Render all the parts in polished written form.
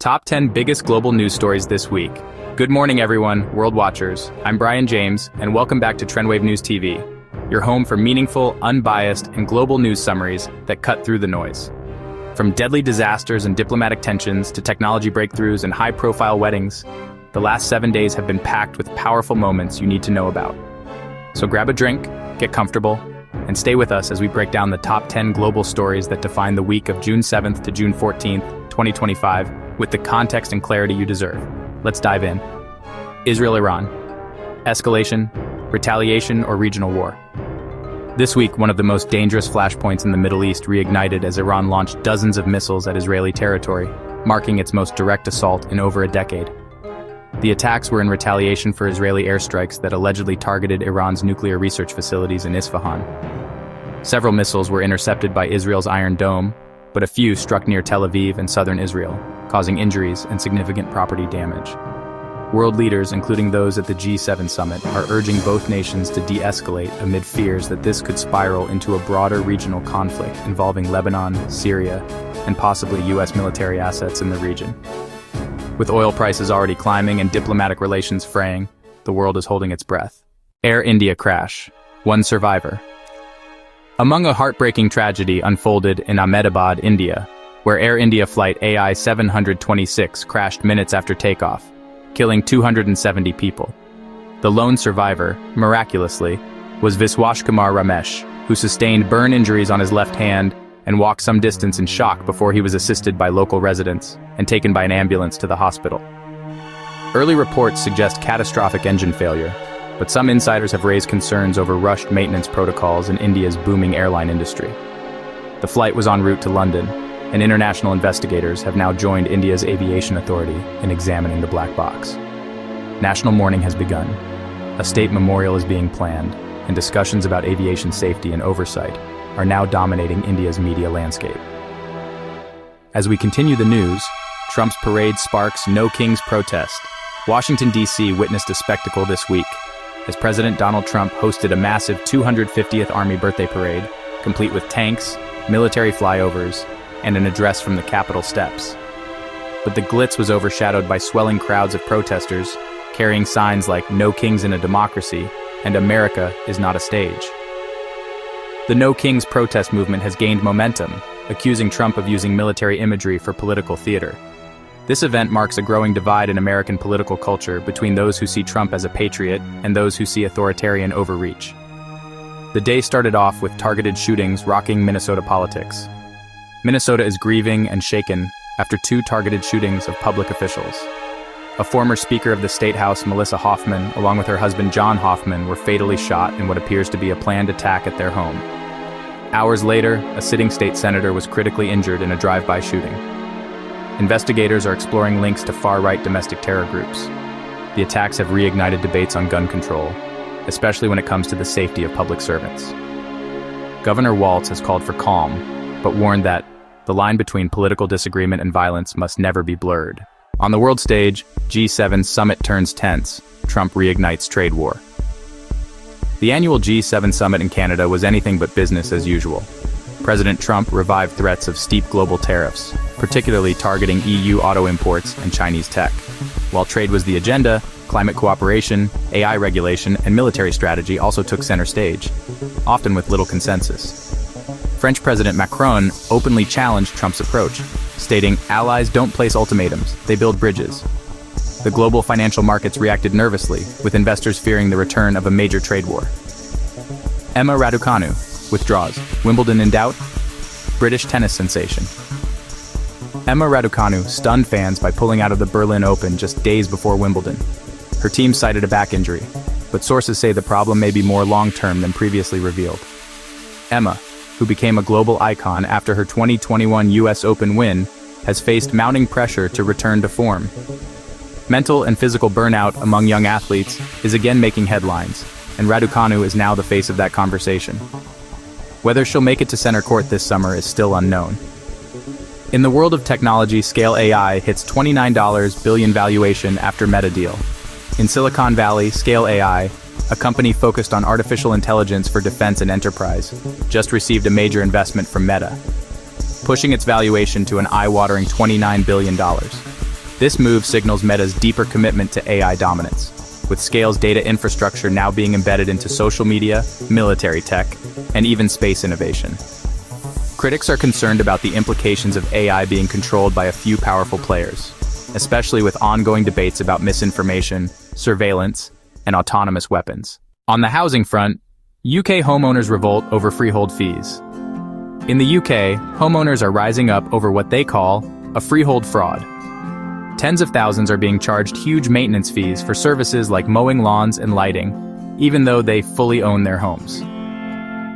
Top 10 biggest global news stories this week. Good morning, everyone, world watchers. I'm Brian James, and welcome back to TrendWave News TV, your home for meaningful, unbiased, and global news summaries that cut through the noise. From deadly disasters and diplomatic tensions to technology breakthroughs and high-profile weddings, the last 7 days have been packed with powerful moments you need to know about. So grab a drink, get comfortable, and stay with us as we break down the top 10 global stories that define the week of June 7th to June 14th, 2025, with the context and clarity you deserve. Let's dive in. Israel-Iran. Escalation, retaliation, or regional war. This week, one of the most dangerous flashpoints in the Middle East reignited as Iran launched dozens of missiles at Israeli territory, marking its most direct assault in over a decade. The attacks were in retaliation for Israeli airstrikes that allegedly targeted Iran's nuclear research facilities in Isfahan. Several missiles were intercepted by Israel's Iron Dome, but a few struck near Tel Aviv and southern Israel, causing injuries and significant property damage. World leaders, including those at the G7 summit, are urging both nations to de-escalate amid fears that this could spiral into a broader regional conflict involving Lebanon, Syria, and possibly U.S. military assets in the region. With oil prices already climbing and diplomatic relations fraying, the world is holding its breath. Air India crash. One survivor. Among a heartbreaking tragedy unfolded in Ahmedabad, India, where Air India flight AI 726 crashed minutes after takeoff, killing 270 people. The lone survivor, miraculously, was Viswashkumar Ramesh, who sustained burn injuries on his left hand and walked some distance in shock before he was assisted by local residents and taken by an ambulance to the hospital. Early reports suggest catastrophic engine failure, but some insiders have raised concerns over rushed maintenance protocols in India's booming airline industry. The flight was en route to London, and international investigators have now joined India's aviation authority in examining the black box. National mourning has begun. A state memorial is being planned, and discussions about aviation safety and oversight are now dominating India's media landscape. As we continue the news, Trump's parade sparks No Kings protest. Washington, D.C. witnessed a spectacle this week as President Donald Trump hosted a massive 250th Army birthday parade, complete with tanks, military flyovers, and an address from the Capitol steps. But the glitz was overshadowed by swelling crowds of protesters carrying signs like "No Kings in a Democracy" and "America is not a stage." The No Kings protest movement has gained momentum, accusing Trump of using military imagery for political theater. This event marks a growing divide in American political culture between those who see Trump as a patriot and those who see authoritarian overreach. The day started off with targeted shootings rocking Minnesota politics. Minnesota is grieving and shaken after 2 targeted shootings of public officials. A former Speaker of the State House, Melissa Hoffman, along with her husband John Hoffman, were fatally shot in what appears to be a planned attack at their home. Hours later, a sitting state senator was critically injured in a drive-by shooting. Investigators are exploring links to far-right domestic terror groups. The attacks have reignited debates on gun control, especially when it comes to the safety of public servants. Governor Walz has called for calm, but warned that the line between political disagreement and violence must never be blurred. On the world stage, G7 summit turns tense. Trump reignites trade war. The annual G7 summit in Canada was anything but business as usual. President Trump revived threats of steep global tariffs, particularly targeting EU auto imports and Chinese tech. While trade was the agenda, climate cooperation, AI regulation, and military strategy also took center stage, often with little consensus. French President Macron openly challenged Trump's approach, stating, "Allies don't place ultimatums, they build bridges." The global financial markets reacted nervously, with investors fearing the return of a major trade war. Emma Raducanu withdraws. Wimbledon in doubt? British tennis sensation. Emma Raducanu stunned fans by pulling out of the Berlin Open just days before Wimbledon. Her team cited a back injury, but sources say the problem may be more long-term than previously revealed. Emma, who became a global icon after her 2021 US Open win, has faced mounting pressure to return to form. Mental and physical burnout among young athletes is again making headlines, and Raducanu is now the face of that conversation. Whether she'll make it to center court this summer is still unknown. In the world of technology, Scale AI hits $29 billion valuation after Meta deal. In Silicon Valley, Scale AI, a company focused on artificial intelligence for defense and enterprise, just received a major investment from Meta, pushing its valuation to an eye-watering $29 billion. This move signals Meta's deeper commitment to AI dominance, with Scale's data infrastructure now being embedded into social media, military tech, and even space innovation. Critics are concerned about the implications of AI being controlled by a few powerful players, especially with ongoing debates about misinformation, surveillance, and autonomous weapons. On the housing front, UK homeowners revolt over freehold fees. In the UK, homeowners are rising up over what they call a freehold fraud. Tens of thousands are being charged huge maintenance fees for services like mowing lawns and lighting, even though they fully own their homes.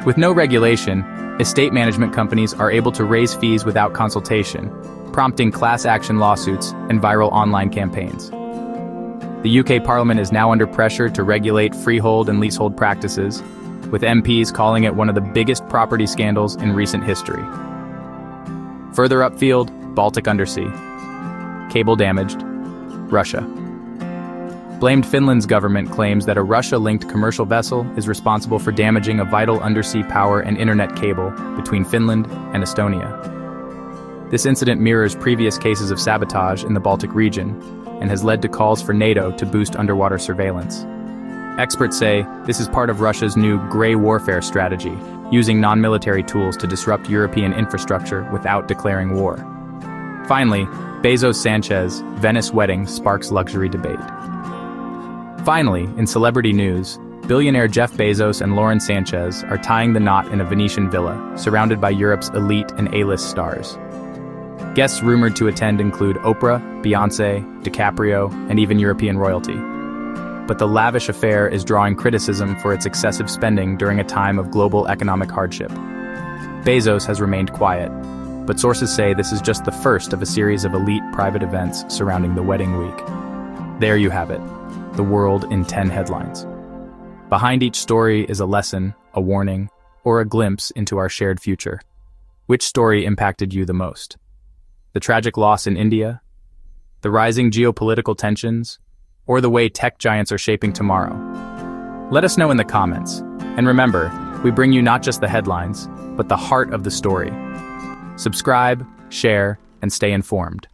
With no regulation, estate management companies are able to raise fees without consultation, prompting class action lawsuits and viral online campaigns. The UK Parliament is now under pressure to regulate freehold and leasehold practices, with MPs calling it one of the biggest property scandals in recent history. Further upfield, Baltic undersea. Cable damaged. Russia. Blamed Finland's government claims that a Russia-linked commercial vessel is responsible for damaging a vital undersea power and internet cable between Finland and Estonia. This incident mirrors previous cases of sabotage in the Baltic region and has led to calls for NATO to boost underwater surveillance. Experts say this is part of Russia's new grey warfare strategy, using non-military tools to disrupt European infrastructure without declaring war. Finally, Bezos-Sanchez Venice wedding sparks luxury debate. Finally, in celebrity news, billionaire Jeff Bezos and Lauren Sanchez are tying the knot in a Venetian villa, surrounded by Europe's elite and A-list stars. Guests rumored to attend include Oprah, Beyoncé, DiCaprio, and even European royalty. But the lavish affair is drawing criticism for its excessive spending during a time of global economic hardship. Bezos has remained quiet, but sources say this is just the first of a series of elite private events surrounding the wedding week. There you have it. The world in 10 headlines. Behind each story is a lesson, a warning, or a glimpse into our shared future. Which story impacted you the most? The tragic loss in India? The rising geopolitical tensions? Or the way tech giants are shaping tomorrow? Let us know in the comments. And remember, we bring you not just the headlines, but the heart of the story. Subscribe, share, and stay informed.